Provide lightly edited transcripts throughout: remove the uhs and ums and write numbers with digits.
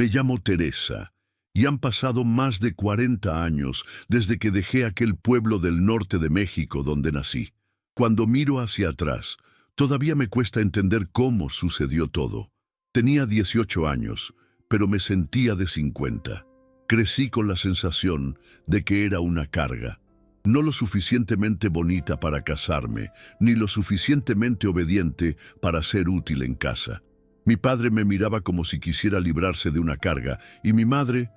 Me llamo Teresa y han pasado más de 40 años desde que dejé aquel pueblo del norte de México donde nací. Cuando miro hacia atrás, todavía me cuesta entender cómo sucedió todo. Tenía 18 años, pero me sentía de 50. Crecí con la sensación de que era una carga. No lo suficientemente bonita para casarme, ni lo suficientemente obediente para ser útil en casa. Mi padre me miraba como si quisiera librarse de una carga, y mi madre,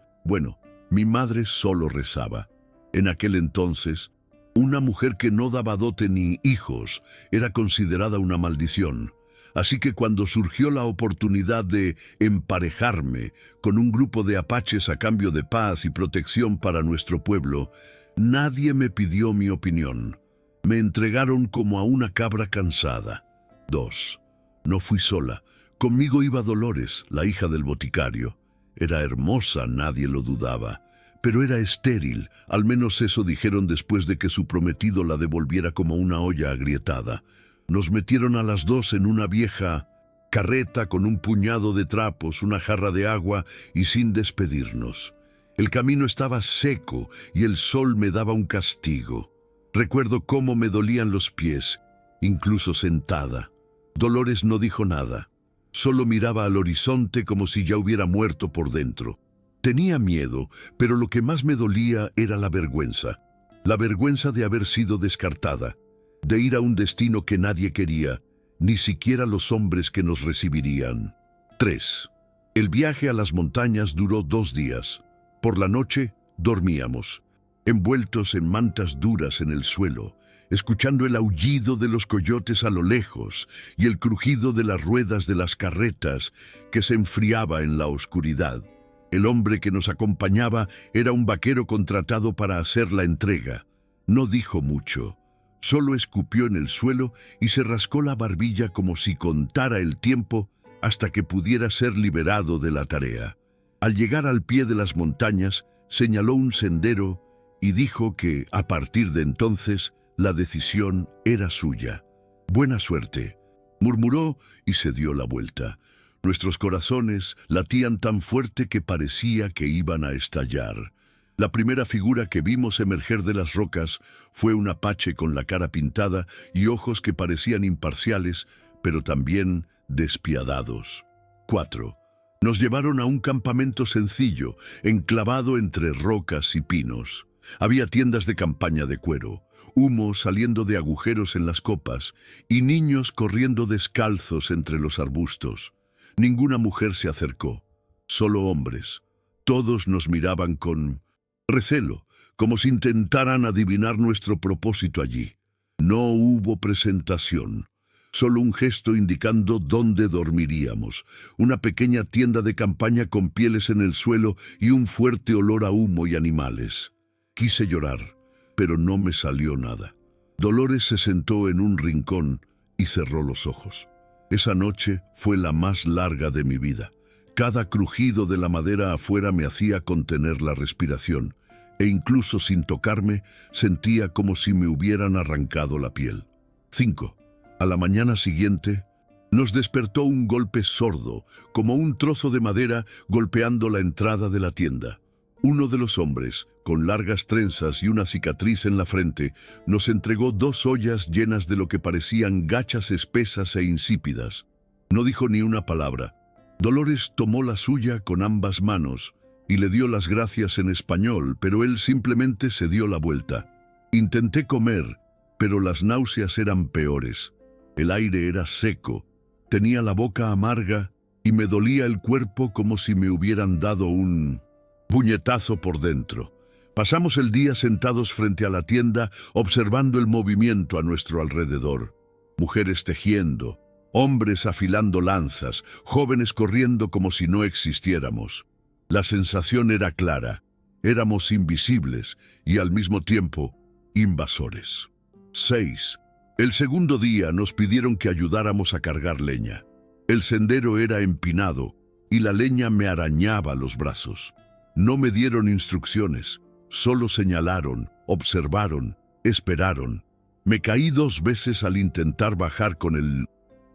mi madre solo rezaba. En aquel entonces, una mujer que no daba dote ni hijos era considerada una maldición. Así que cuando surgió la oportunidad de emparejarme con un grupo de apaches a cambio de paz y protección para nuestro pueblo, nadie me pidió mi opinión. Me entregaron como a una cabra cansada. 2. No fui sola. Conmigo iba Dolores, la hija del boticario. Era hermosa, nadie lo dudaba, pero era estéril, al menos eso dijeron después de que su prometido la devolviera como una olla agrietada. Nos metieron a las dos en una vieja carreta con un puñado de trapos, una jarra de agua y sin despedirnos. El camino estaba seco y el sol me daba un castigo. Recuerdo cómo me dolían los pies, incluso sentada. Dolores no dijo nada. Solo miraba al horizonte como si ya hubiera muerto por dentro. Tenía miedo, pero lo que más me dolía era la vergüenza. La vergüenza de haber sido descartada, de ir a un destino que nadie quería, ni siquiera los hombres que nos recibirían. 3. El viaje a las montañas duró 2 días. Por la noche dormíamos, envueltos en mantas duras en el suelo, escuchando el aullido de los coyotes a lo lejos y el crujido de las ruedas de las carretas que se enfriaba en la oscuridad. El hombre que nos acompañaba era un vaquero contratado para hacer la entrega. No dijo mucho, solo escupió en el suelo y se rascó la barbilla como si contara el tiempo hasta que pudiera ser liberado de la tarea. Al llegar al pie de las montañas, señaló un sendero y dijo que, a partir de entonces, la decisión era suya. «Buena suerte», murmuró y se dio la vuelta. Nuestros corazones latían tan fuerte que parecía que iban a estallar. La primera figura que vimos emerger de las rocas fue un apache con la cara pintada y ojos que parecían imparciales, pero también despiadados. 4. Nos llevaron a un campamento sencillo, enclavado entre rocas y pinos. Había tiendas de campaña de cuero, humo saliendo de agujeros en las copas y niños corriendo descalzos entre los arbustos. Ninguna mujer se acercó, solo hombres. Todos nos miraban con recelo, como si intentaran adivinar nuestro propósito allí. No hubo presentación, solo un gesto indicando dónde dormiríamos, una pequeña tienda de campaña con pieles en el suelo y un fuerte olor a humo y animales. Quise llorar, pero no me salió nada. Dolores se sentó en un rincón y cerró los ojos. Esa noche fue la más larga de mi vida. Cada crujido de la madera afuera me hacía contener la respiración, e incluso sin tocarme, sentía como si me hubieran arrancado la piel. 5. A la mañana siguiente, nos despertó un golpe sordo, como un trozo de madera golpeando la entrada de la tienda. Uno de los hombres, con largas trenzas y una cicatriz en la frente, nos entregó 2 ollas llenas de lo que parecían gachas espesas e insípidas. No dijo ni una palabra. Dolores tomó la suya con ambas manos y le dio las gracias en español, pero él simplemente se dio la vuelta. Intenté comer, pero las náuseas eran peores. El aire era seco, tenía la boca amarga y me dolía el cuerpo como si me hubieran dado un puñetazo por dentro. Pasamos el día sentados frente a la tienda, observando el movimiento a nuestro alrededor. Mujeres tejiendo, hombres afilando lanzas, jóvenes corriendo como si no existiéramos. La sensación era clara. Éramos invisibles y al mismo tiempo invasores. 6. El segundo día nos pidieron que ayudáramos a cargar leña. El sendero era empinado y la leña me arañaba los brazos. No me dieron instrucciones, solo señalaron, observaron, esperaron. Me caí 2 veces al intentar bajar con el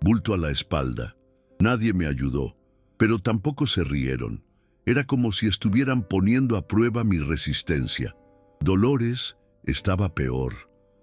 bulto a la espalda. Nadie me ayudó, pero tampoco se rieron. Era como si estuvieran poniendo a prueba mi resistencia. Dolores estaba peor.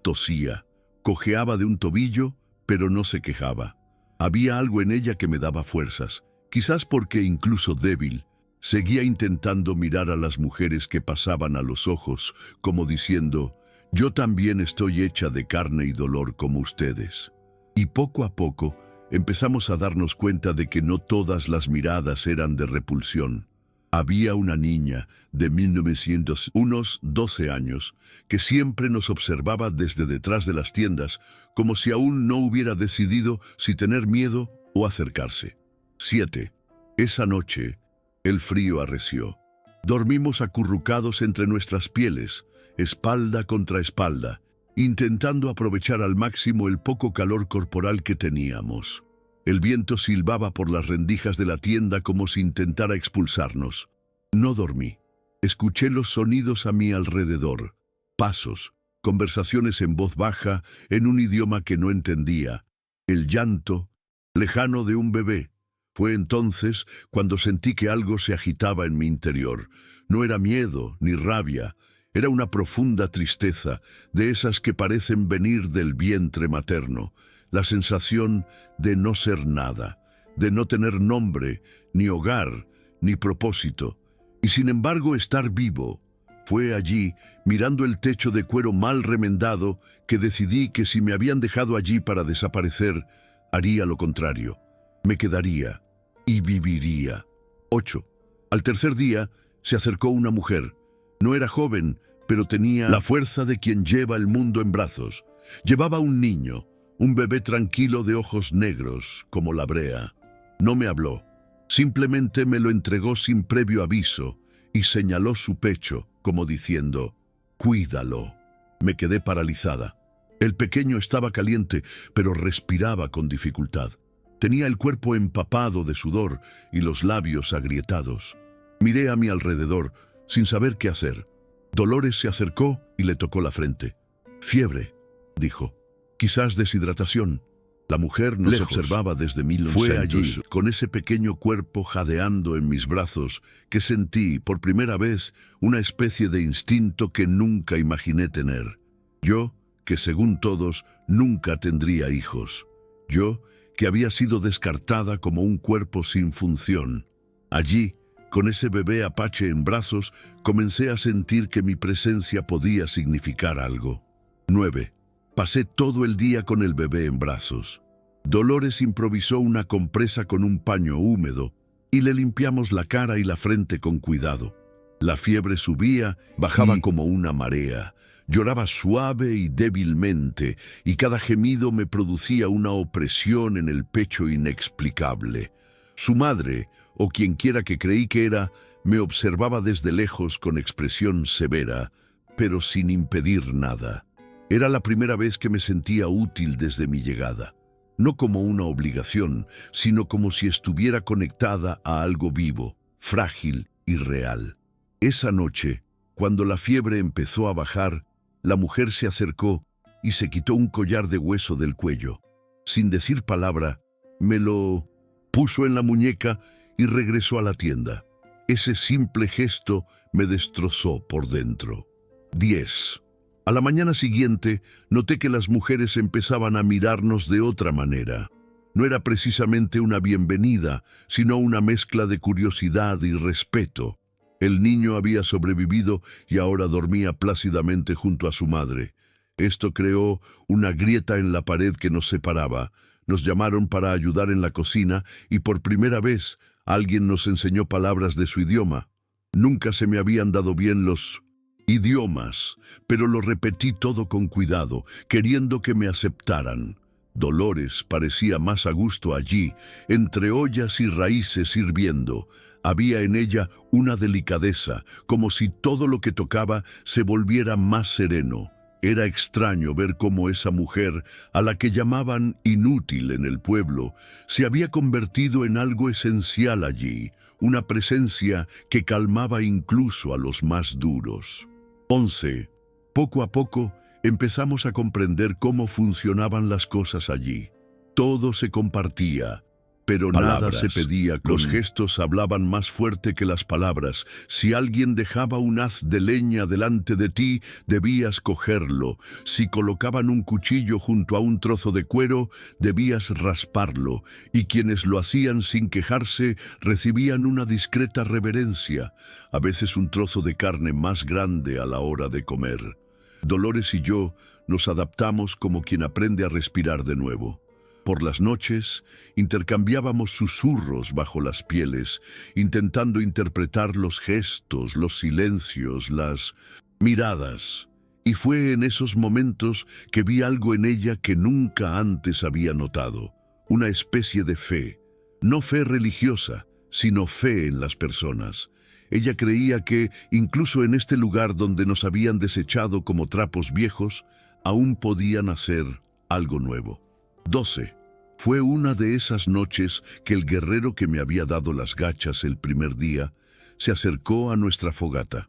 Tosía, cojeaba de un tobillo, pero no se quejaba. Había algo en ella que me daba fuerzas, quizás porque incluso débil, seguía intentando mirar a las mujeres que pasaban a los ojos, como diciendo, yo también estoy hecha de carne y dolor como ustedes. Y poco a poco empezamos a darnos cuenta de que no todas las miradas eran de repulsión. Había una niña de 1900, unos 12 años, que siempre nos observaba desde detrás de las tiendas, como si aún no hubiera decidido si tener miedo o acercarse. 7. Esa noche, el frío arreció. Dormimos acurrucados entre nuestras pieles, espalda contra espalda, intentando aprovechar al máximo el poco calor corporal que teníamos. El viento silbaba por las rendijas de la tienda como si intentara expulsarnos. No dormí. Escuché los sonidos a mi alrededor. Pasos, conversaciones en voz baja, en un idioma que no entendía. El llanto, lejano de un bebé. Fue entonces cuando sentí que algo se agitaba en mi interior. No era miedo ni rabia. Era una profunda tristeza, de esas que parecen venir del vientre materno. La sensación de no ser nada, de no tener nombre, ni hogar, ni propósito, y sin embargo estar vivo. Fue allí, mirando el techo de cuero mal remendado, que decidí que si me habían dejado allí para desaparecer, haría lo contrario. Me quedaría y viviría. 8. Al tercer día se acercó una mujer. No era joven, pero tenía la fuerza de quien lleva el mundo en brazos. Llevaba un niño, un bebé tranquilo de ojos negros, como la brea. No me habló. Simplemente me lo entregó sin previo aviso y señaló su pecho, como diciendo, «Cuídalo». Me quedé paralizada. El pequeño estaba caliente, pero respiraba con dificultad. Tenía el cuerpo empapado de sudor y los labios agrietados. Miré a mi alrededor, sin saber qué hacer. Dolores se acercó y le tocó la frente. «Fiebre», dijo. «Quizás deshidratación». La mujer nos observaba desde 1900. Fue allí, con ese pequeño cuerpo jadeando en mis brazos, que sentí, por primera vez, una especie de instinto que nunca imaginé tener. Yo, que según todos, nunca tendría hijos. Yo, que había sido descartada como un cuerpo sin función. Allí, con ese bebé apache en brazos, comencé a sentir que mi presencia podía significar algo. 9. Pasé todo el día con el bebé en brazos. Dolores improvisó una compresa con un paño húmedo y le limpiamos la cara y la frente con cuidado. La fiebre subía, bajaba como una marea. Lloraba suave y débilmente, y cada gemido me producía una opresión en el pecho inexplicable. Su madre, o quienquiera que creí que era, me observaba desde lejos con expresión severa, pero sin impedir nada. Era la primera vez que me sentía útil desde mi llegada, no como una obligación, sino como si estuviera conectada a algo vivo, frágil y real. Esa noche, cuando la fiebre empezó a bajar, la mujer se acercó y se quitó un collar de hueso del cuello. Sin decir palabra, me lo puso en la muñeca y regresó a la tienda. Ese simple gesto me destrozó por dentro. 10. A la mañana siguiente, noté que las mujeres empezaban a mirarnos de otra manera. No era precisamente una bienvenida, sino una mezcla de curiosidad y respeto. El niño había sobrevivido y ahora dormía plácidamente junto a su madre. Esto creó una grieta en la pared que nos separaba. Nos llamaron para ayudar en la cocina y por primera vez alguien nos enseñó palabras de su idioma. Nunca se me habían dado bien los idiomas, pero lo repetí todo con cuidado, queriendo que me aceptaran. Dolores parecía más a gusto allí, entre ollas y raíces hirviendo. Había en ella una delicadeza, como si todo lo que tocaba se volviera más sereno. Era extraño ver cómo esa mujer, a la que llamaban inútil en el pueblo, se había convertido en algo esencial allí, una presencia que calmaba incluso a los más duros. 11. Poco a poco empezamos a comprender cómo funcionaban las cosas allí. Todo se compartía. Pero nada Palabras. se pedía. Los gestos hablaban más fuerte que las palabras. Si alguien dejaba un haz de leña delante de ti, debías cogerlo. Si colocaban un cuchillo junto a un trozo de cuero, debías rasparlo. Y quienes lo hacían sin quejarse, recibían una discreta reverencia. A veces un trozo de carne más grande a la hora de comer. Dolores y yo nos adaptamos como quien aprende a respirar de nuevo. Por las noches, intercambiábamos susurros bajo las pieles, intentando interpretar los gestos, los silencios, las miradas. Y fue en esos momentos que vi algo en ella que nunca antes había notado. Una especie de fe. No fe religiosa, sino fe en las personas. Ella creía que, incluso en este lugar donde nos habían desechado como trapos viejos, aún podían hacer algo nuevo. 12. Fue una de esas noches que el guerrero que me había dado las gachas el primer día se acercó a nuestra fogata.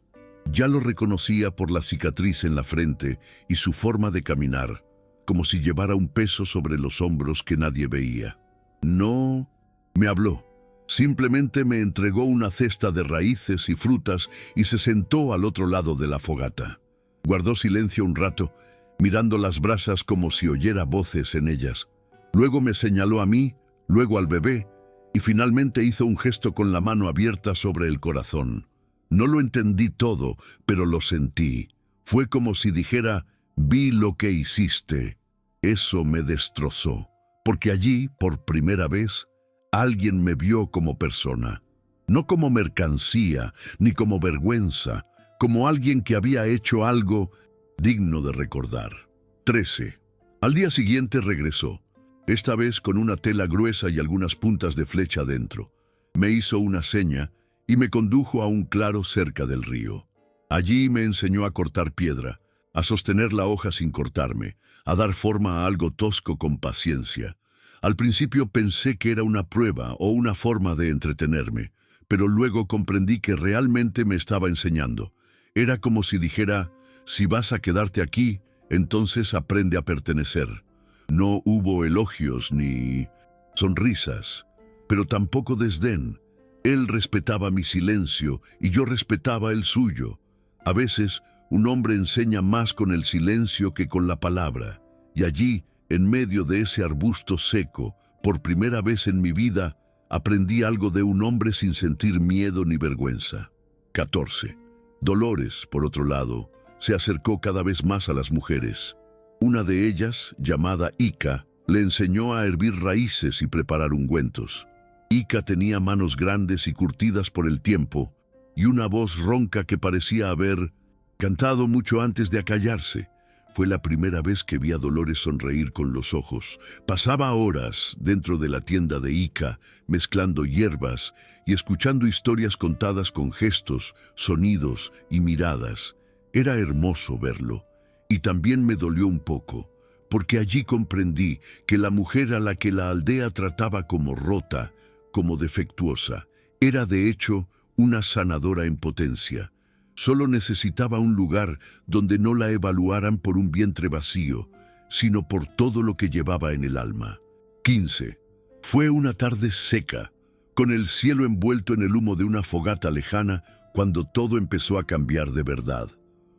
Ya lo reconocía por la cicatriz en la frente y su forma de caminar, como si llevara un peso sobre los hombros que nadie veía. No me habló. Simplemente me entregó una cesta de raíces y frutas y se sentó al otro lado de la fogata. Guardó silencio un rato, mirando las brasas como si oyera voces en ellas. Luego me señaló a mí, luego al bebé, y finalmente hizo un gesto con la mano abierta sobre el corazón. No lo entendí todo, pero lo sentí. Fue como si dijera, vi lo que hiciste. Eso me destrozó, porque allí, por primera vez, alguien me vio como persona. No como mercancía, ni como vergüenza, como alguien que había hecho algo digno de recordar. 13. Al día siguiente regresó. Esta vez con una tela gruesa y algunas puntas de flecha dentro. Me hizo una seña y me condujo a un claro cerca del río. Allí me enseñó a cortar piedra, a sostener la hoja sin cortarme, a dar forma a algo tosco con paciencia. Al principio pensé que era una prueba o una forma de entretenerme, pero luego comprendí que realmente me estaba enseñando. Era como si dijera, si vas a quedarte aquí, entonces aprende a pertenecer. No hubo elogios ni sonrisas, pero tampoco desdén. Él respetaba mi silencio y yo respetaba el suyo. A veces, un hombre enseña más con el silencio que con la palabra. Y allí, en medio de ese arbusto seco, por primera vez en mi vida, aprendí algo de un hombre sin sentir miedo ni vergüenza. 14. Dolores, por otro lado, se acercó cada vez más a las mujeres. Una de ellas, llamada Ica, le enseñó a hervir raíces y preparar ungüentos. Ica tenía manos grandes y curtidas por el tiempo, y una voz ronca que parecía haber cantado mucho antes de acallarse. Fue la primera vez que vi a Dolores sonreír con los ojos. Pasaba horas dentro de la tienda de Ica, mezclando hierbas y escuchando historias contadas con gestos, sonidos y miradas. Era hermoso verlo. Y también me dolió un poco, porque allí comprendí que la mujer a la que la aldea trataba como rota, como defectuosa, era de hecho una sanadora en potencia. Solo necesitaba un lugar donde no la evaluaran por un vientre vacío, sino por todo lo que llevaba en el alma. 15. Fue una tarde seca, con el cielo envuelto en el humo de una fogata lejana, cuando todo empezó a cambiar de verdad.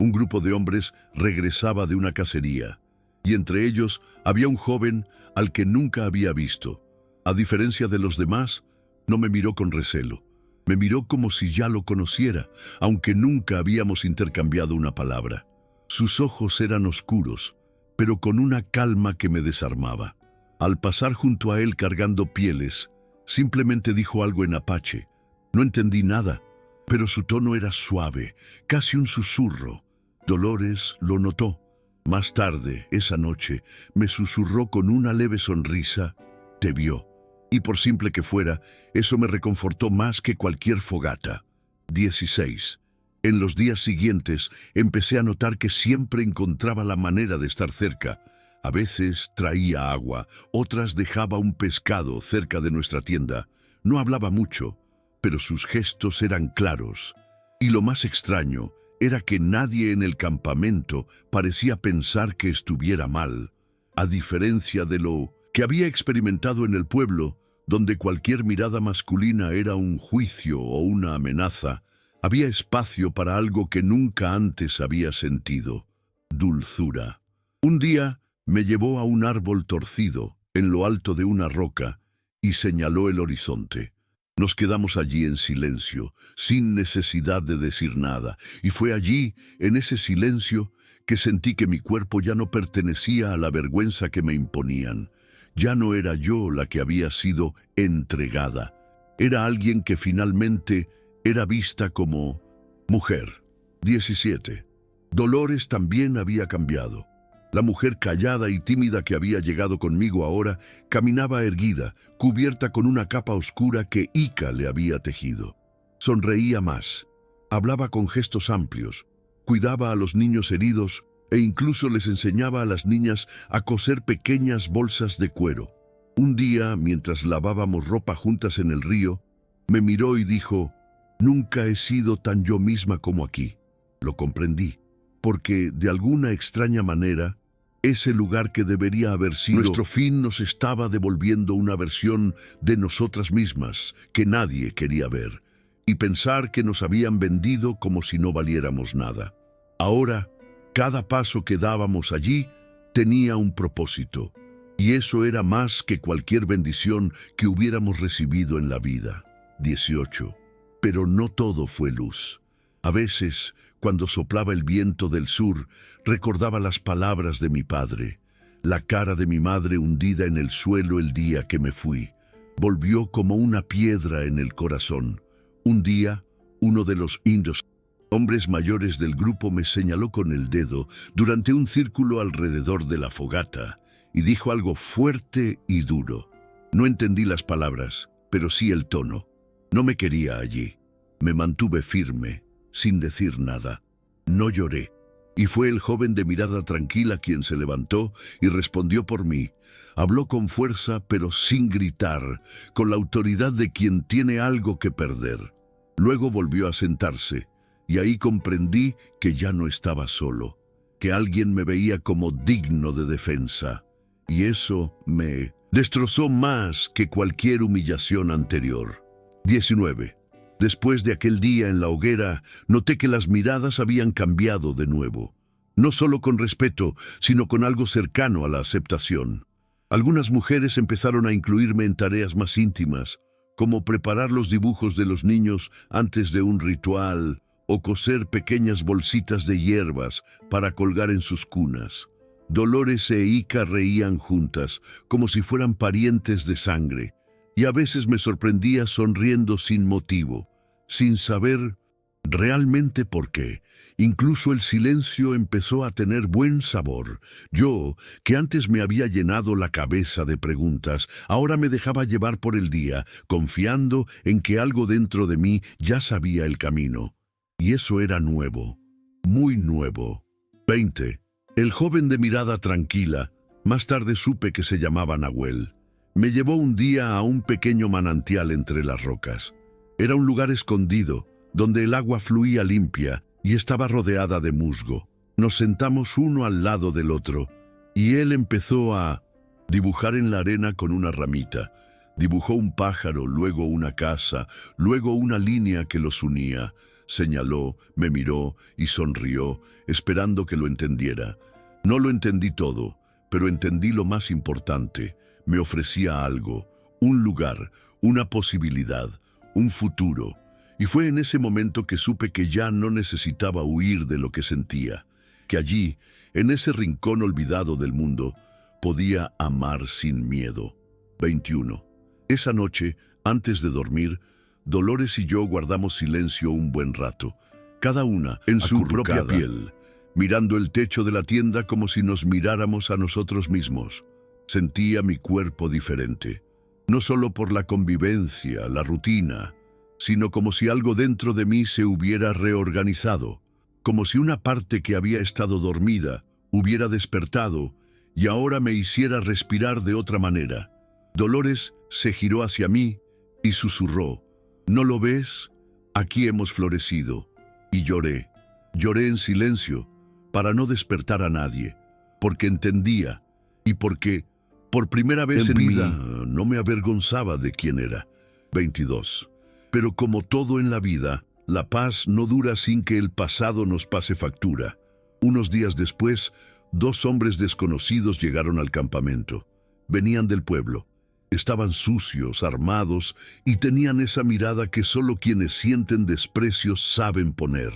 Un grupo de hombres regresaba de una cacería, y entre ellos había un joven al que nunca había visto. A diferencia de los demás, no me miró con recelo. Me miró como si ya lo conociera, aunque nunca habíamos intercambiado una palabra. Sus ojos eran oscuros, pero con una calma que me desarmaba. Al pasar junto a él cargando pieles, simplemente dijo algo en apache. No entendí nada, pero su tono era suave, casi un susurro. Dolores lo notó. Más tarde, esa noche, me susurró con una leve sonrisa, «Te vio». Y por simple que fuera, eso me reconfortó más que cualquier fogata. 16. En los días siguientes, empecé a notar que siempre encontraba la manera de estar cerca. A veces traía agua, otras dejaba un pescado cerca de nuestra tienda. No hablaba mucho, pero sus gestos eran claros. Y lo más extraño era que nadie en el campamento parecía pensar que estuviera mal. A diferencia de lo que había experimentado en el pueblo, donde cualquier mirada masculina era un juicio o una amenaza, había espacio para algo que nunca antes había sentido: dulzura. Un día me llevó a un árbol torcido, en lo alto de una roca, y señaló el horizonte. Nos quedamos allí en silencio, sin necesidad de decir nada, y fue allí, en ese silencio, que sentí que mi cuerpo ya no pertenecía a la vergüenza que me imponían. Ya no era yo la que había sido entregada. Era alguien que finalmente era vista como mujer. 17. Dolores también había cambiado. La mujer callada y tímida que había llegado conmigo ahora caminaba erguida, cubierta con una capa oscura que Ica le había tejido. Sonreía más, hablaba con gestos amplios, cuidaba a los niños heridos e incluso les enseñaba a las niñas a coser pequeñas bolsas de cuero. Un día, mientras lavábamos ropa juntas en el río, me miró y dijo: «Nunca he sido tan yo misma como aquí». Lo comprendí, porque de alguna extraña manera, ese lugar que debería haber sido nuestro fin nos estaba devolviendo una versión de nosotras mismas que nadie quería ver, y pensar que nos habían vendido como si no valiéramos nada. Ahora, cada paso que dábamos allí tenía un propósito, y eso era más que cualquier bendición que hubiéramos recibido en la vida. 18. Pero no todo fue luz. A veces, cuando soplaba el viento del sur, recordaba las palabras de mi padre. La cara de mi madre hundida en el suelo el día que me fui. Volvió como una piedra en el corazón. Un día, uno de los indios, hombres mayores del grupo, me señaló con el dedo durante un círculo alrededor de la fogata y dijo algo fuerte y duro. No entendí las palabras, pero sí el tono. No me quería allí. Me mantuve firme, sin decir nada. No lloré, y fue el joven de mirada tranquila quien se levantó y respondió por mí. Habló con fuerza, pero sin gritar, con la autoridad de quien tiene algo que perder. Luego volvió a sentarse, y ahí comprendí que ya no estaba solo, que alguien me veía como digno de defensa, y eso me destrozó más que cualquier humillación anterior. 19. Después de aquel día en la hoguera, noté que las miradas habían cambiado de nuevo. No solo con respeto, sino con algo cercano a la aceptación. Algunas mujeres empezaron a incluirme en tareas más íntimas, como preparar los dibujos de los niños antes de un ritual o coser pequeñas bolsitas de hierbas para colgar en sus cunas. Dolores e Ica reían juntas, como si fueran parientes de sangre, y a veces me sorprendía sonriendo sin motivo, sin saber realmente por qué. Incluso el silencio empezó a tener buen sabor. Yo, que antes me había llenado la cabeza de preguntas, ahora me dejaba llevar por el día, confiando en que algo dentro de mí ya sabía el camino. Y eso era nuevo, muy nuevo. 20. El joven de mirada tranquila, más tarde supe que se llamaba Nahuel. Me llevó un día a un pequeño manantial entre las rocas. Era un lugar escondido, donde el agua fluía limpia y estaba rodeada de musgo. Nos sentamos uno al lado del otro, y él empezó a dibujar en la arena con una ramita. Dibujó un pájaro, luego una casa, luego una línea que los unía. Señaló, me miró y sonrió, esperando que lo entendiera. No lo entendí todo, pero entendí lo más importante. Me ofrecía algo, un lugar, una posibilidad, un futuro. Y fue en ese momento que supe que ya no necesitaba huir de lo que sentía, que allí, en ese rincón olvidado del mundo, podía amar sin miedo. 21. Esa noche, antes de dormir, Dolores y yo guardamos silencio un buen rato, cada una en su propia piel, mirando el techo de la tienda como si nos miráramos a nosotros mismos. Sentía mi cuerpo diferente, no solo por la convivencia, la rutina, sino como si algo dentro de mí se hubiera reorganizado, como si una parte que había estado dormida hubiera despertado y ahora me hiciera respirar de otra manera. Dolores se giró hacia mí y susurró: ¿no lo ves? Aquí hemos florecido. Y lloré. Lloré en silencio, para no despertar a nadie, porque entendía y porque Por primera vez en vida no me avergonzaba de quién era. 22. Pero como todo en la vida, la paz no dura sin que el pasado nos pase factura. Unos días después, 2 hombres desconocidos llegaron al campamento. Venían del pueblo. Estaban sucios, armados, y tenían esa mirada que solo quienes sienten desprecio saben poner.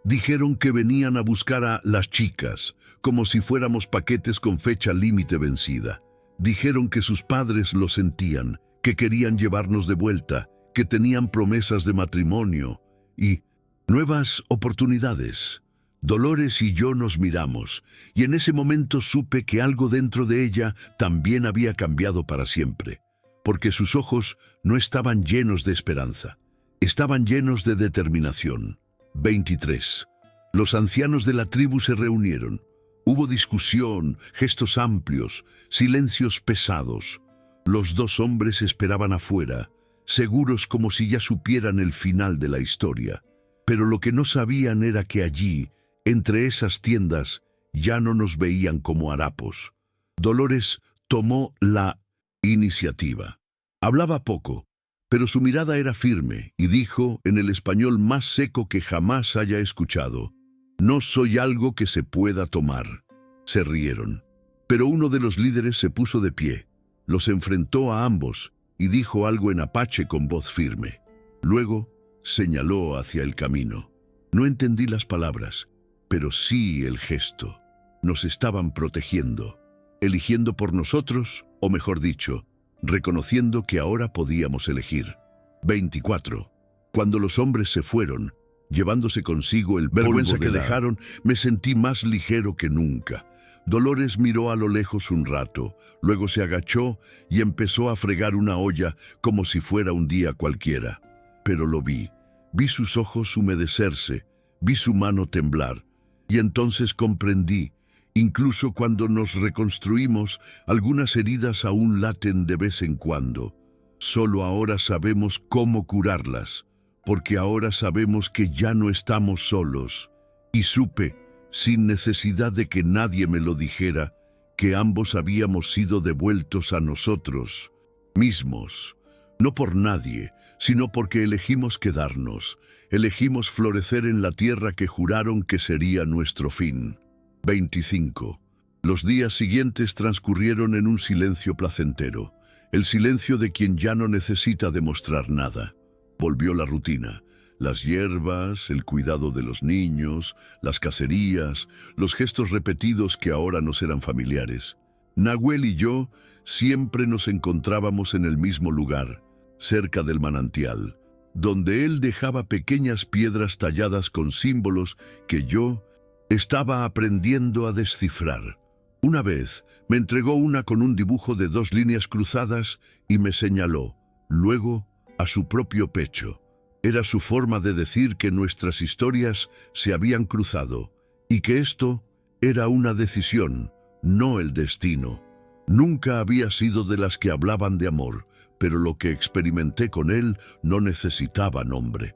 Dijeron que venían a buscar a las chicas, como si fuéramos paquetes con fecha límite vencida. Dijeron que sus padres lo sentían, que querían llevarnos de vuelta, que tenían promesas de matrimonio y nuevas oportunidades. Dolores y yo nos miramos, y en ese momento supe que algo dentro de ella también había cambiado para siempre, porque sus ojos no estaban llenos de esperanza, estaban llenos de determinación. 23. Los ancianos de la tribu se reunieron. Hubo discusión, gestos amplios, silencios pesados. Los 2 hombres esperaban afuera, seguros como si ya supieran el final de la historia. Pero lo que no sabían era que allí, entre esas tiendas, ya no nos veían como harapos. Dolores tomó la iniciativa. Hablaba poco, pero su mirada era firme y dijo, en el español más seco que jamás haya escuchado: «No soy algo que se pueda tomar». Se rieron. Pero uno de los líderes se puso de pie, los enfrentó a ambos y dijo algo en apache con voz firme. Luego señaló hacia el camino. No entendí las palabras, pero sí el gesto. Nos estaban protegiendo, eligiendo por nosotros, o mejor dicho, reconociendo que ahora podíamos elegir. 24. Cuando los hombres se fueron, llevándose consigo el vergüenza que dejaron, me sentí más ligero que nunca. Dolores miró a lo lejos un rato, luego se agachó y empezó a fregar una olla como si fuera un día cualquiera. Pero lo vi sus ojos humedecerse, vi su mano temblar, y entonces comprendí. Incluso cuando nos reconstruimos, algunas heridas aún laten de vez en cuando. Solo ahora sabemos cómo curarlas, porque ahora sabemos que ya no estamos solos. Y supe, sin necesidad de que nadie me lo dijera, que ambos habíamos sido devueltos a nosotros mismos. No por nadie, sino porque elegimos quedarnos, elegimos florecer en la tierra que juraron que sería nuestro fin. 25. Los días siguientes transcurrieron en un silencio placentero, el silencio de quien ya no necesita demostrar nada. Volvió la rutina, las hierbas, el cuidado de los niños, las cacerías, los gestos repetidos que ahora nos eran familiares. Nahuel y yo siempre nos encontrábamos en el mismo lugar, cerca del manantial, donde él dejaba pequeñas piedras talladas con símbolos que yo estaba aprendiendo a descifrar. Una vez me entregó una con un dibujo de 2 líneas cruzadas y me señaló, luego, a su propio pecho. Era su forma de decir que nuestras historias se habían cruzado y que esto era una decisión, no el destino. Nunca había sido de las que hablaban de amor, pero lo que experimenté con él no necesitaba nombre.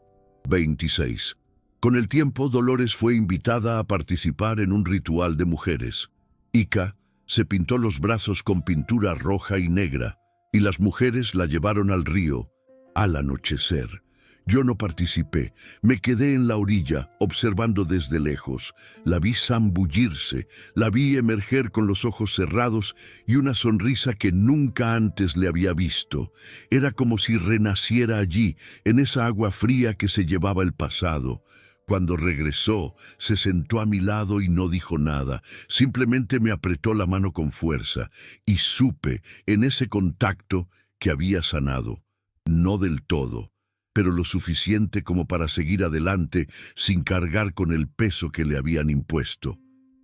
26. Con el tiempo, Dolores fue invitada a participar en un ritual de mujeres. Ica se pintó los brazos con pintura roja y negra, y las mujeres la llevaron al río, al anochecer. Yo no participé, me quedé en la orilla, observando desde lejos. La vi zambullirse, la vi emerger con los ojos cerrados y una sonrisa que nunca antes le había visto. Era como si renaciera allí, en esa agua fría que se llevaba el pasado. Cuando regresó, se sentó a mi lado y no dijo nada, simplemente me apretó la mano con fuerza, y supe, en ese contacto, que había sanado. No del todo, pero lo suficiente como para seguir adelante sin cargar con el peso que le habían impuesto.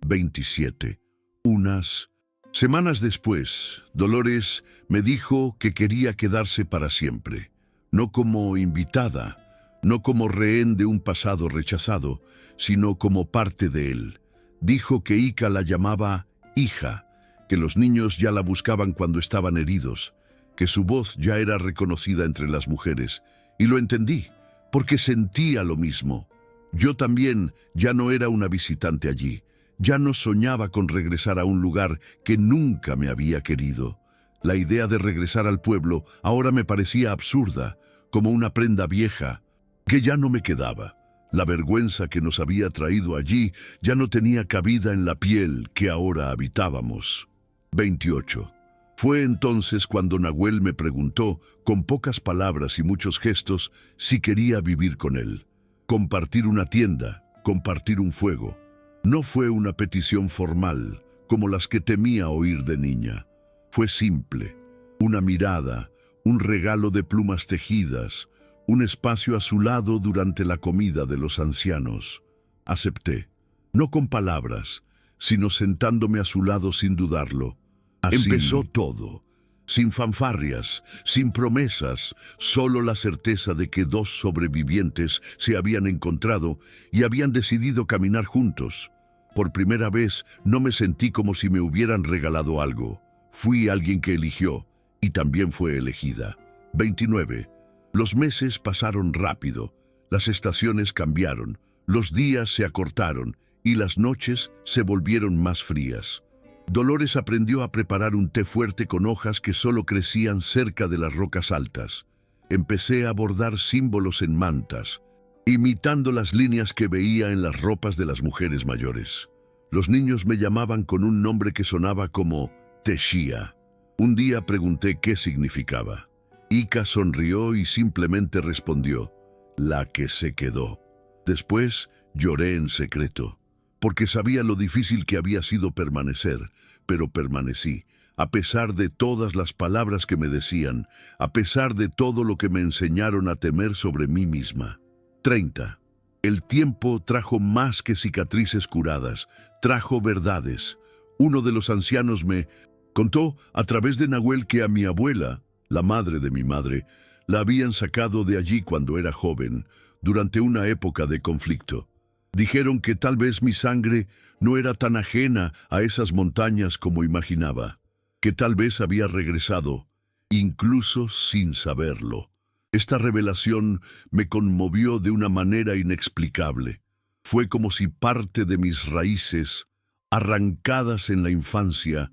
27. Unas semanas después, Dolores me dijo que quería quedarse para siempre, no como invitada, no como rehén de un pasado rechazado, sino como parte de él. Dijo que Ica la llamaba hija, que los niños ya la buscaban cuando estaban heridos, que su voz ya era reconocida entre las mujeres, y lo entendí, porque sentía lo mismo. Yo también ya no era una visitante allí, ya no soñaba con regresar a un lugar que nunca me había querido. La idea de regresar al pueblo ahora me parecía absurda, como una prenda vieja, que ya no me quedaba. La vergüenza que nos había traído allí ya no tenía cabida en la piel que ahora habitábamos. 28. Fue entonces cuando Nahuel me preguntó, con pocas palabras y muchos gestos, si quería vivir con él. Compartir una tienda, compartir un fuego. No fue una petición formal, como las que temía oír de niña. Fue simple, una mirada, un regalo de plumas tejidas, un espacio a su lado durante la comida de los ancianos. Acepté, no con palabras, sino sentándome a su lado sin dudarlo. Así empezó todo, sin fanfarrias, sin promesas, solo la certeza de que dos sobrevivientes se habían encontrado y habían decidido caminar juntos. Por primera vez no me sentí como si me hubieran regalado algo. Fui alguien que eligió y también fue elegida. 29. Los meses pasaron rápido, las estaciones cambiaron, los días se acortaron y las noches se volvieron más frías. Dolores aprendió a preparar un té fuerte con hojas que solo crecían cerca de las rocas altas. Empecé a bordar símbolos en mantas, imitando las líneas que veía en las ropas de las mujeres mayores. Los niños me llamaban con un nombre que sonaba como Teshía. Un día pregunté qué significaba. Ica sonrió y simplemente respondió, la que se quedó. Después lloré en secreto, porque sabía lo difícil que había sido permanecer, pero permanecí, a pesar de todas las palabras que me decían, a pesar de todo lo que me enseñaron a temer sobre mí misma. 30. El tiempo trajo más que cicatrices curadas, trajo verdades. Uno de los ancianos me contó a través de Nahuel que a mi abuela, la madre de mi madre, la habían sacado de allí cuando era joven, durante una época de conflicto. Dijeron que tal vez mi sangre no era tan ajena a esas montañas como imaginaba, que tal vez había regresado, incluso sin saberlo. Esta revelación me conmovió de una manera inexplicable. Fue como si parte de mis raíces, arrancadas en la infancia,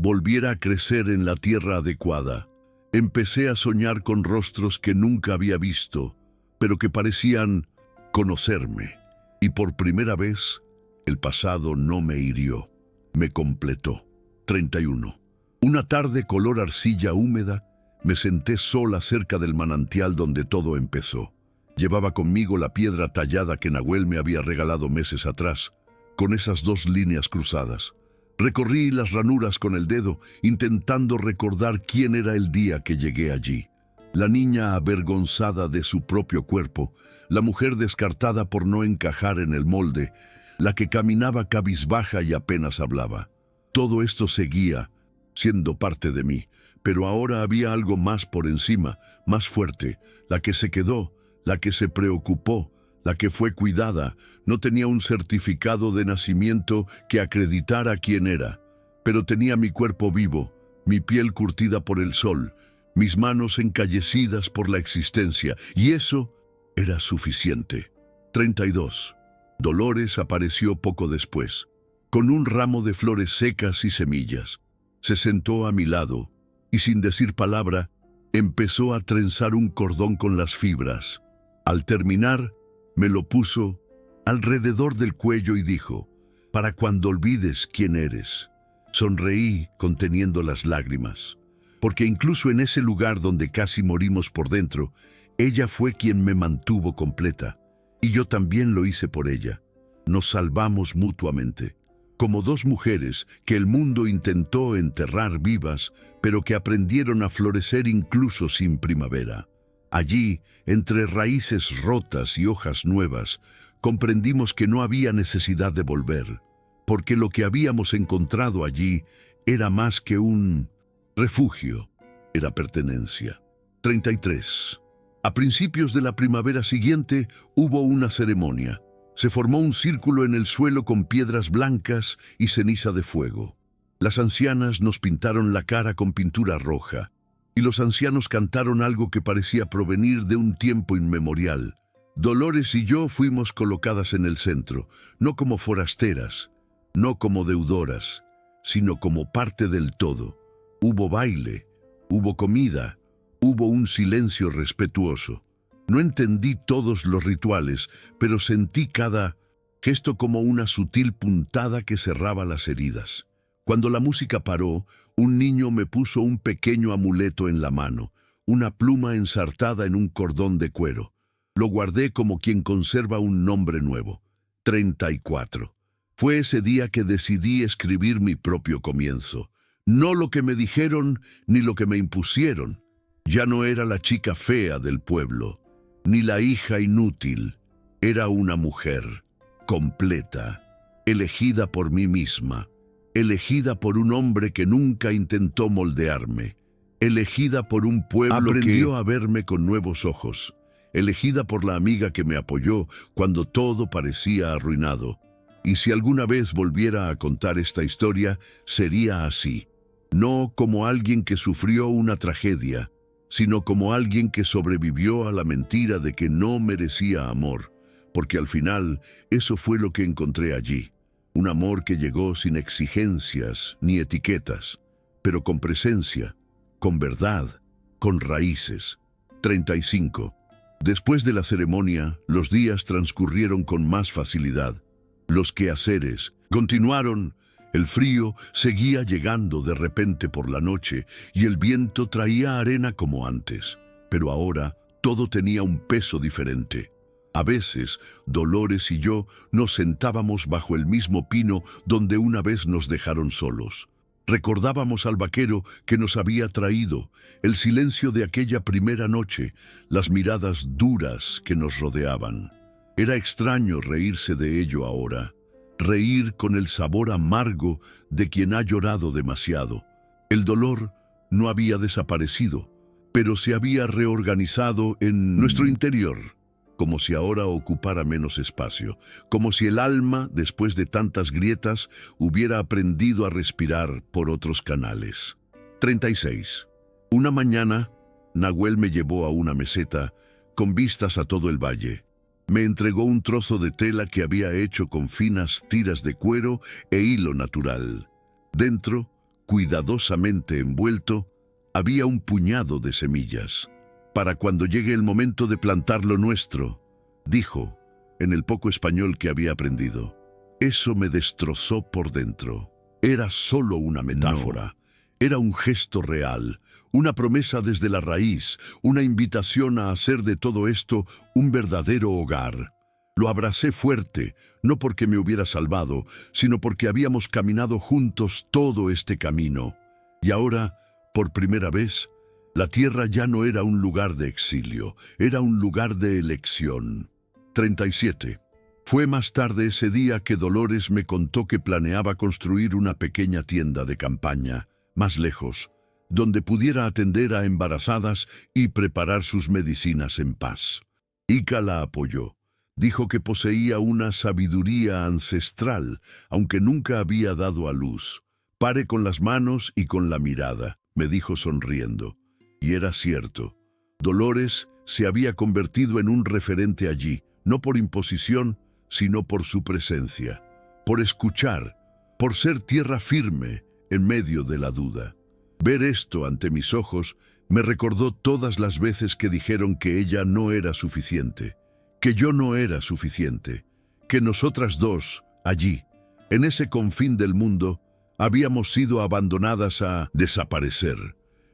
volviera a crecer en la tierra adecuada. Empecé a soñar con rostros que nunca había visto, pero que parecían conocerme. Y por primera vez, el pasado no me hirió, me completó. 31. Una tarde color arcilla húmeda, me senté sola cerca del manantial donde todo empezó. Llevaba conmigo la piedra tallada que Nahuel me había regalado meses atrás, con esas dos líneas cruzadas. Recorrí las ranuras con el dedo, intentando recordar quién era el día que llegué allí. La niña avergonzada de su propio cuerpo, la mujer descartada por no encajar en el molde, la que caminaba cabizbaja y apenas hablaba. Todo esto seguía, siendo parte de mí, pero ahora había algo más por encima, más fuerte, la que se quedó, la que se preocupó, la que fue cuidada. No tenía un certificado de nacimiento que acreditara quién era, pero tenía mi cuerpo vivo, mi piel curtida por el sol, mis manos encallecidas por la existencia, y eso era suficiente. 32. Dolores apareció poco después, con un ramo de flores secas y semillas. Se sentó a mi lado, y sin decir palabra, empezó a trenzar un cordón con las fibras. Al terminar, me lo puso alrededor del cuello y dijo, para cuando olvides quién eres. Sonreí conteniendo las lágrimas, porque incluso en ese lugar donde casi morimos por dentro, ella fue quien me mantuvo completa, y yo también lo hice por ella. Nos salvamos mutuamente, como dos mujeres que el mundo intentó enterrar vivas, pero que aprendieron a florecer incluso sin primavera. Allí, entre raíces rotas y hojas nuevas, comprendimos que no había necesidad de volver, porque lo que habíamos encontrado allí era más que un refugio, era pertenencia. 33. A principios de la primavera siguiente hubo una ceremonia. Se formó un círculo en el suelo con piedras blancas y ceniza de fuego. Las ancianas nos pintaron la cara con pintura roja, y los ancianos cantaron algo que parecía provenir de un tiempo inmemorial. Dolores y yo fuimos colocadas en el centro, no como forasteras, no como deudoras, sino como parte del todo. Hubo baile, Hubo comida, hubo un silencio respetuoso. No entendí todos los rituales, pero sentí cada gesto como una sutil puntada que cerraba las heridas. Cuando la música paró, un niño me puso un pequeño amuleto en la mano, una pluma ensartada en un cordón de cuero. Lo guardé como quien conserva un nombre nuevo. 34. Fue ese día que decidí escribir mi propio comienzo. No lo que me dijeron ni lo que me impusieron. Ya no era la chica fea del pueblo, ni la hija inútil. Era una mujer, completa, elegida por mí misma, elegida por un hombre que nunca intentó moldearme, elegida por un pueblo que aprendió a verme con nuevos ojos, elegida por la amiga que me apoyó cuando todo parecía arruinado. Y si alguna vez volviera a contar esta historia, sería así. No como alguien que sufrió una tragedia, sino como alguien que sobrevivió a la mentira de que no merecía amor, porque al final eso fue lo que encontré allí. Un amor que llegó sin exigencias ni etiquetas, pero con presencia, con verdad, con raíces. 35. Después de la ceremonia, los días transcurrieron con más facilidad. Los quehaceres continuaron. El frío seguía llegando de repente por la noche y el viento traía arena como antes. Pero ahora todo tenía un peso diferente. A veces, Dolores y yo nos sentábamos bajo el mismo pino donde una vez nos dejaron solos. Recordábamos al vaquero que nos había traído, el silencio de aquella primera noche, las miradas duras que nos rodeaban. Era extraño reírse de ello ahora. Reír con el sabor amargo de quien ha llorado demasiado. El dolor no había desaparecido, pero se había reorganizado en nuestro interior, como si ahora ocupara menos espacio, como si el alma, después de tantas grietas, hubiera aprendido a respirar por otros canales. 36. Una mañana, Nahuel me llevó a una meseta con vistas a todo el valle. Me entregó un trozo de tela que había hecho con finas tiras de cuero e hilo natural. Dentro, cuidadosamente envuelto, había un puñado de semillas. Para cuando llegue el momento de plantar lo nuestro, dijo, en el poco español que había aprendido. Eso me destrozó por dentro. Era solo una metáfora. Era un gesto real, una promesa desde la raíz, una invitación a hacer de todo esto un verdadero hogar. Lo abracé fuerte, no porque me hubiera salvado, sino porque habíamos caminado juntos todo este camino. Y ahora, por primera vez, la tierra ya no era un lugar de exilio, era un lugar de elección. 37. Fue más tarde ese día que Dolores me contó que planeaba construir una pequeña tienda de campaña, más lejos, donde pudiera atender a embarazadas y preparar sus medicinas en paz. Ica la apoyó. Dijo que poseía una sabiduría ancestral, aunque nunca había dado a luz. Pare con las manos y con la mirada, me dijo sonriendo. Y era cierto. Dolores se había convertido en un referente allí, no por imposición, sino por su presencia, por escuchar, por ser tierra firme en medio de la duda. Ver esto ante mis ojos me recordó todas las veces que dijeron que ella no era suficiente, que yo no era suficiente, que nosotras dos, allí, en ese confín del mundo, habíamos sido abandonadas a desaparecer.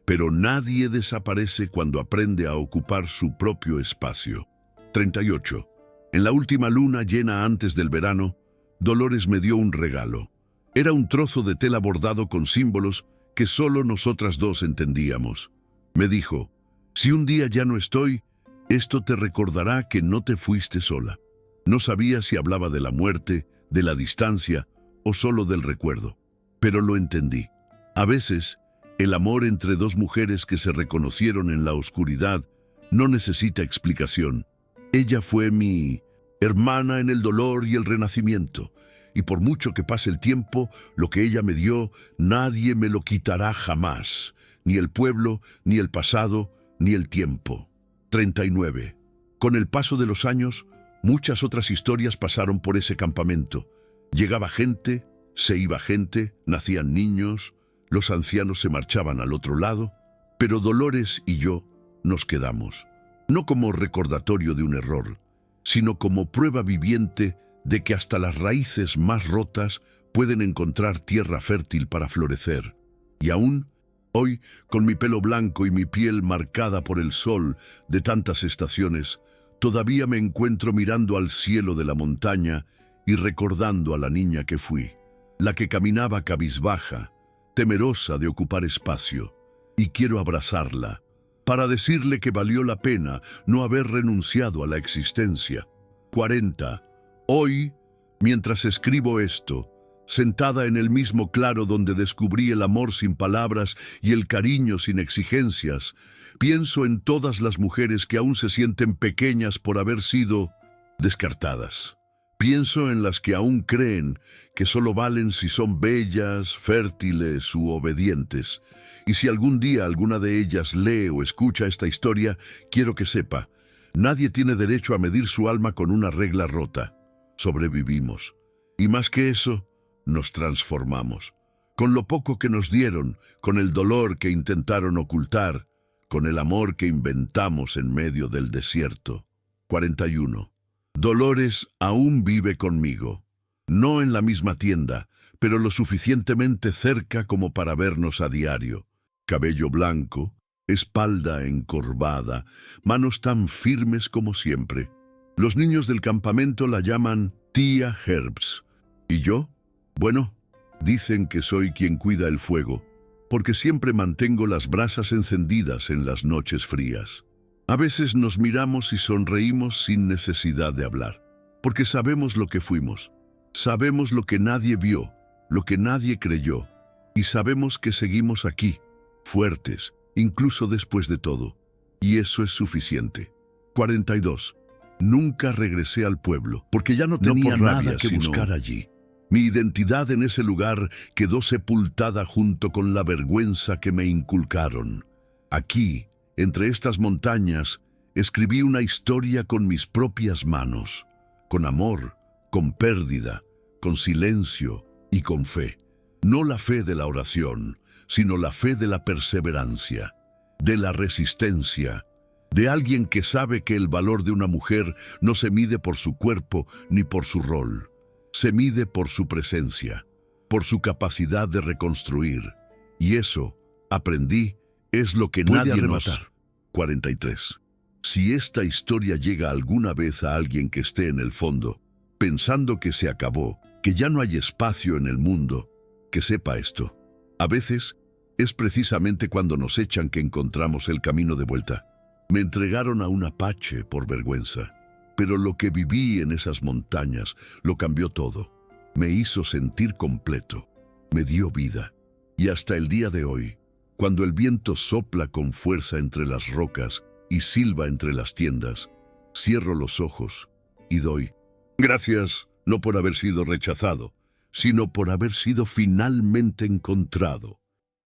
Pero nadie desaparece cuando aprende a ocupar su propio espacio. 38. En la última luna llena antes del verano, Dolores me dio un regalo. Era un trozo de tela bordado con símbolos que solo nosotras dos entendíamos. Me dijo, si un día ya no estoy, esto te recordará que no te fuiste sola. No sabía si hablaba de la muerte, de la distancia o solo del recuerdo. Pero lo entendí. A veces, el amor entre dos mujeres que se reconocieron en la oscuridad no necesita explicación. Ella fue mi hermana en el dolor y el renacimiento, y por mucho que pase el tiempo, lo que ella me dio, nadie me lo quitará jamás, ni el pueblo, ni el pasado, ni el tiempo. 39. Con el paso de los años, muchas otras historias pasaron por ese campamento. Llegaba gente, se iba gente, nacían niños, los ancianos se marchaban al otro lado, Pero Dolores y yo nos quedamos, no como recordatorio de un error, sino como prueba viviente de que hasta las raíces más rotas pueden encontrar tierra fértil para florecer. Y aún, hoy, con mi pelo blanco y mi piel marcada por el sol de tantas estaciones, todavía me encuentro mirando al cielo de la montaña y recordando a la niña que fui, la que caminaba cabizbaja, temerosa de ocupar espacio, y quiero abrazarla, para decirle que valió la pena no haber renunciado a la existencia. 40. Hoy, mientras escribo esto, sentada en el mismo claro donde descubrí el amor sin palabras y el cariño sin exigencias, pienso en todas las mujeres que aún se sienten pequeñas por haber sido descartadas. Pienso en las que aún creen que solo valen si son bellas, fértiles u obedientes. Y si algún día alguna de ellas lee o escucha esta historia, quiero que sepa, nadie tiene derecho a medir su alma con una regla rota. Sobrevivimos. Y más que eso, nos transformamos. Con lo poco que nos dieron, con el dolor que intentaron ocultar, con el amor que inventamos en medio del desierto. 41. Dolores aún vive conmigo. No en la misma tienda, pero lo suficientemente cerca como para vernos a diario. Cabello blanco, espalda encorvada, manos tan firmes como siempre. Los niños del campamento la llaman Tía Herbs. ¿Y yo? Bueno, dicen que soy quien cuida el fuego, porque siempre mantengo las brasas encendidas en las noches frías. A veces nos miramos y sonreímos sin necesidad de hablar, porque sabemos lo que fuimos, sabemos lo que nadie vio, lo que nadie creyó, y sabemos que seguimos aquí, fuertes, incluso después de todo, y eso es suficiente. 42. Nunca regresé al pueblo, porque ya no tenía nada que buscar allí. Mi identidad en ese lugar quedó sepultada junto con la vergüenza que me inculcaron. Aquí, entre estas montañas, escribí una historia con mis propias manos, con amor, con pérdida, con silencio y con fe. No la fe de la oración, sino la fe de la perseverancia, de la resistencia, de alguien que sabe que el valor de una mujer no se mide por su cuerpo ni por su rol. Se mide por su presencia, por su capacidad de reconstruir. Y eso, aprendí, es lo que nadie arrebatar. 43. Si esta historia llega alguna vez a alguien que esté en el fondo, pensando que se acabó, que ya no hay espacio en el mundo, que sepa esto. A veces, es precisamente cuando nos echan que encontramos el camino de vuelta. Me entregaron a un apache por vergüenza, pero lo que viví en esas montañas lo cambió todo. Me hizo sentir completo, me dio vida. Y hasta el día de hoy, cuando el viento sopla con fuerza entre las rocas y silba entre las tiendas, cierro los ojos y doy gracias, no por haber sido rechazado, sino por haber sido finalmente encontrado.